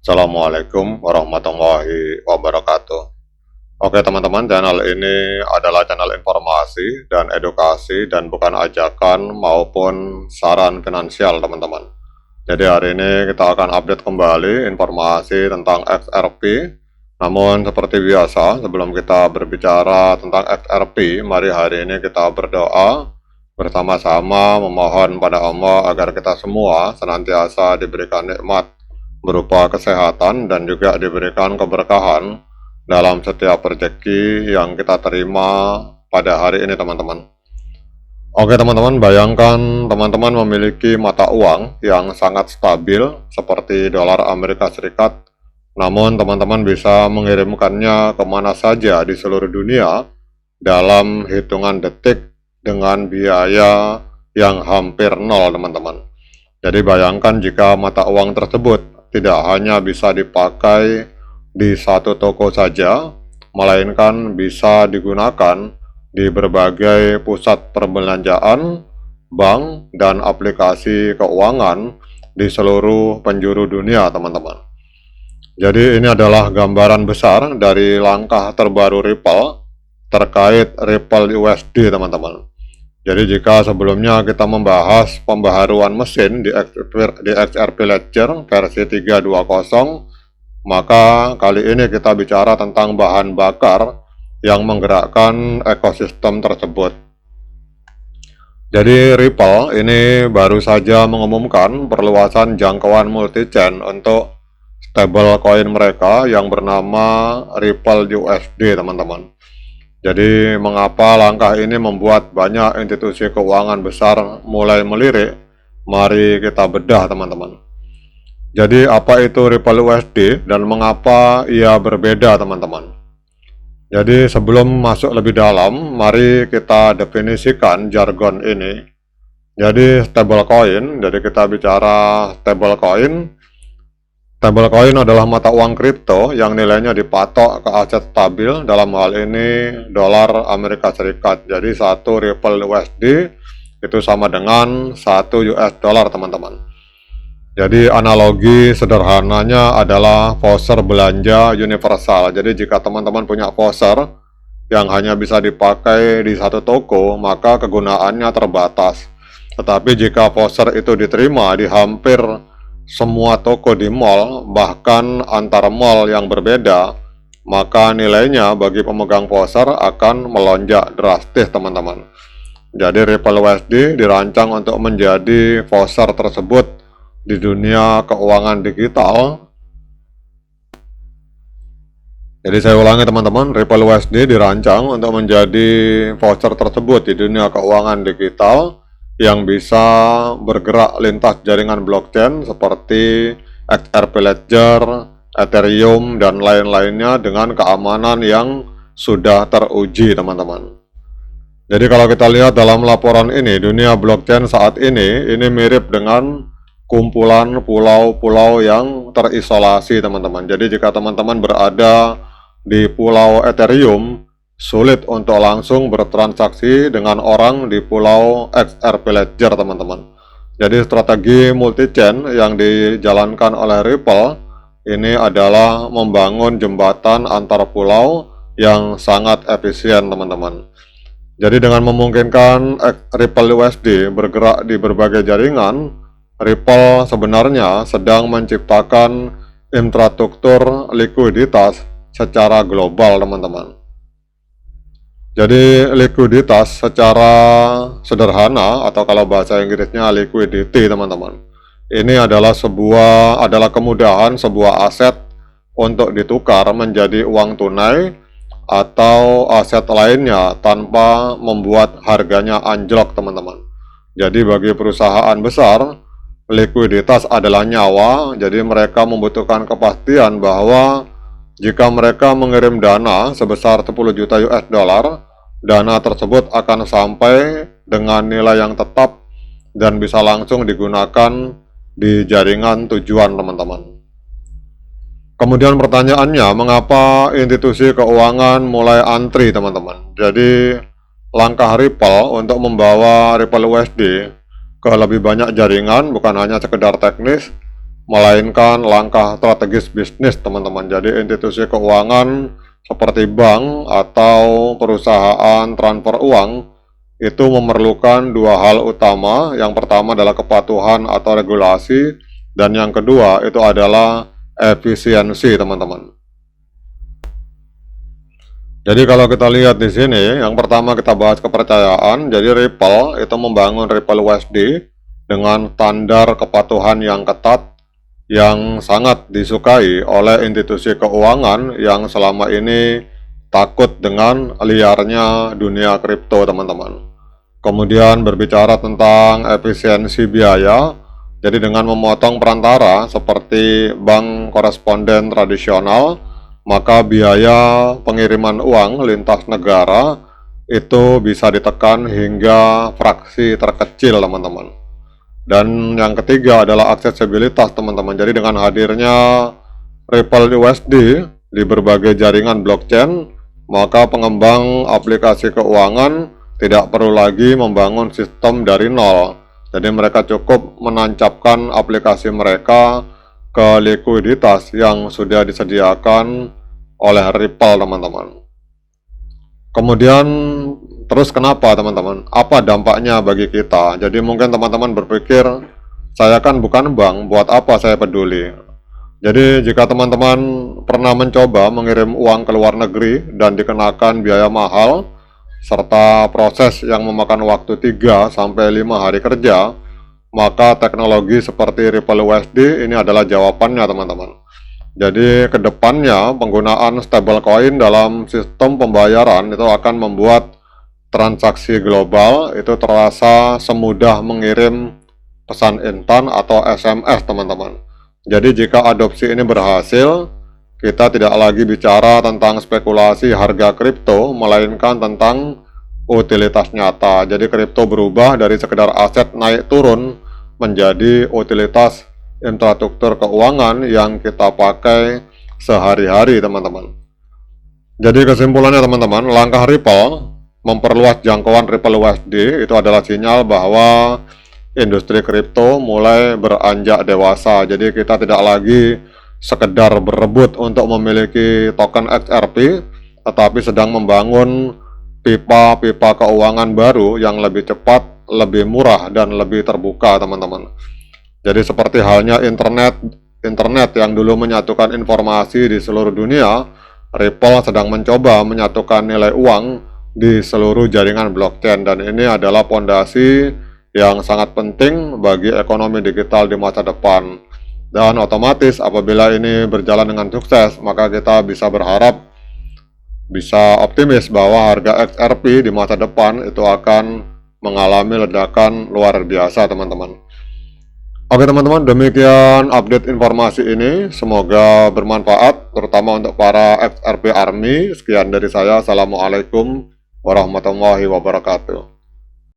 Assalamualaikum warahmatullahi wabarakatuh. Oke teman-teman, channel ini adalah channel informasi dan edukasi dan bukan ajakan maupun saran finansial teman-teman. Jadi hari ini kita akan update kembali informasi tentang XRP. Namun seperti biasa, sebelum kita berbicara tentang XRP, mari hari ini kita berdoa bersama-sama memohon pada Allah agar kita semua senantiasa diberikan nikmat berupa kesehatan dan juga diberikan keberkahan dalam setiap rezeki yang kita terima pada hari ini teman-teman. Oke teman-teman, bayangkan teman-teman memiliki mata uang yang sangat stabil seperti dolar Amerika Serikat, namun teman-teman bisa mengirimkannya kemana saja di seluruh dunia dalam hitungan detik dengan biaya yang hampir nol teman-teman. Jadi bayangkan jika mata uang tersebut tidak hanya bisa dipakai di satu toko saja, melainkan bisa digunakan di berbagai pusat perbelanjaan, bank, dan aplikasi keuangan di seluruh penjuru dunia, teman-teman. Jadi ini adalah gambaran besar dari langkah terbaru Ripple terkait Ripple USD, teman-teman. Jadi jika sebelumnya kita membahas pembaharuan mesin di XRP Ledger versi 3.20, maka kali ini kita bicara tentang bahan bakar yang menggerakkan ekosistem tersebut. Jadi Ripple ini baru saja mengumumkan perluasan jangkauan multi-chain untuk stablecoin mereka yang bernama Ripple USD, teman-teman. Jadi mengapa langkah ini membuat banyak institusi keuangan besar mulai melirik? Mari kita bedah teman-teman. Jadi apa itu Ripple USD dan mengapa ia berbeda teman-teman? Jadi sebelum masuk lebih dalam, mari kita definisikan jargon ini. Jadi stablecoin, jadi kita bicara stablecoin. Stablecoin adalah mata uang kripto yang nilainya dipatok ke aset stabil, dalam hal ini dolar Amerika Serikat. Jadi satu Ripple USD itu sama dengan 1 US dollar teman-teman. Jadi analogi sederhananya adalah voucher belanja universal. Jadi jika teman-teman punya voucher yang hanya bisa dipakai di satu toko, maka kegunaannya terbatas. Tetapi jika voucher itu diterima di hampir semua toko di mall, bahkan antar mall yang berbeda, maka nilainya bagi pemegang voucher akan melonjak drastis teman-teman. Jadi Ripple USD dirancang untuk menjadi voucher tersebut di dunia keuangan digital. Jadi saya ulangi teman-teman, Ripple USD dirancang untuk menjadi voucher tersebut di dunia keuangan digital yang bisa bergerak lintas jaringan blockchain seperti XRP Ledger, Ethereum, dan lain-lainnya dengan keamanan yang sudah teruji teman-teman. Jadi kalau kita lihat dalam laporan ini, dunia blockchain saat ini mirip dengan kumpulan pulau-pulau yang terisolasi teman-teman. Jadi jika teman-teman berada di pulau Ethereum, sulit untuk langsung bertransaksi dengan orang di pulau XRP Ledger teman-teman. Jadi strategi multi-chain yang dijalankan oleh Ripple ini adalah membangun jembatan antar pulau yang sangat efisien teman-teman. Jadi dengan memungkinkan Ripple USD bergerak di berbagai jaringan, Ripple sebenarnya sedang menciptakan infrastruktur likuiditas secara global teman-teman. Jadi likuiditas secara sederhana atau kalau bahasa Inggrisnya liquidity teman-teman. Ini adalah kemudahan sebuah aset untuk ditukar menjadi uang tunai atau aset lainnya tanpa membuat harganya anjlok teman-teman. Jadi bagi perusahaan besar, likuiditas adalah nyawa. Jadi mereka membutuhkan kepastian bahwa jika mereka mengirim dana sebesar 10 juta US dollar, dana tersebut akan sampai dengan nilai yang tetap dan bisa langsung digunakan di jaringan tujuan teman-teman. Kemudian pertanyaannya, mengapa institusi keuangan mulai antri teman-teman? Jadi langkah Ripple untuk membawa Ripple USD ke lebih banyak jaringan bukan hanya sekedar teknis, melainkan langkah strategis bisnis teman-teman. Jadi institusi keuangan seperti bank atau perusahaan transfer uang itu memerlukan dua hal utama. Yang pertama adalah kepatuhan atau regulasi, dan yang kedua itu adalah efisiensi teman-teman. Jadi kalau kita lihat di sini, yang pertama kita bahas kepercayaan. Jadi Ripple itu membangun Ripple USD dengan standar kepatuhan yang ketat yang sangat disukai oleh institusi keuangan yang selama ini takut dengan liarnya dunia kripto teman-teman. Kemudian berbicara tentang efisiensi biaya, jadi dengan memotong perantara seperti bank koresponden tradisional, maka biaya pengiriman uang lintas negara itu bisa ditekan hingga fraksi terkecil teman-teman. Dan yang ketiga adalah aksesibilitas teman-teman. Jadi dengan hadirnya Ripple USD di berbagai jaringan blockchain, maka pengembang aplikasi keuangan tidak perlu lagi membangun sistem dari nol. Jadi mereka cukup menancapkan aplikasi mereka ke likuiditas yang sudah disediakan oleh Ripple teman-teman. Kemudian terus kenapa teman-teman? Apa dampaknya bagi kita? Jadi mungkin teman-teman berpikir, saya kan bukan bank, buat apa saya peduli? Jadi jika teman-teman pernah mencoba mengirim uang ke luar negeri dan dikenakan biaya mahal serta proses yang memakan waktu 3-5 hari kerja, maka teknologi seperti Ripple USD ini adalah jawabannya teman-teman. Jadi kedepannya penggunaan stablecoin dalam sistem pembayaran itu akan membuat transaksi global itu terasa semudah mengirim pesan instan atau SMS teman-teman. Jadi jika adopsi ini berhasil, kita tidak lagi bicara tentang spekulasi harga kripto, melainkan tentang utilitas nyata. Jadi kripto berubah dari sekedar aset naik turun menjadi utilitas infrastruktur keuangan yang kita pakai sehari-hari teman-teman. Jadi kesimpulannya teman-teman, langkah Ripple memperluas jangkauan Ripple USD itu adalah sinyal bahwa industri kripto mulai beranjak dewasa. Jadi kita tidak lagi sekedar berebut untuk memiliki token XRP, tetapi sedang membangun pipa-pipa keuangan baru yang lebih cepat, lebih murah, dan lebih terbuka teman-teman. Jadi seperti halnya internet yang dulu menyatukan informasi di seluruh dunia, Ripple sedang mencoba menyatukan nilai uang di seluruh jaringan blockchain, dan ini adalah fondasi yang sangat penting bagi ekonomi digital di masa depan. Dan otomatis apabila ini berjalan dengan sukses, maka kita bisa berharap, bisa optimis bahwa harga XRP di masa depan itu akan mengalami ledakan luar biasa teman-teman. Oke teman-teman, demikian update informasi ini, semoga bermanfaat terutama untuk para XRP Army. Sekian dari saya, assalamualaikum warahmatullahi wabarakatuh.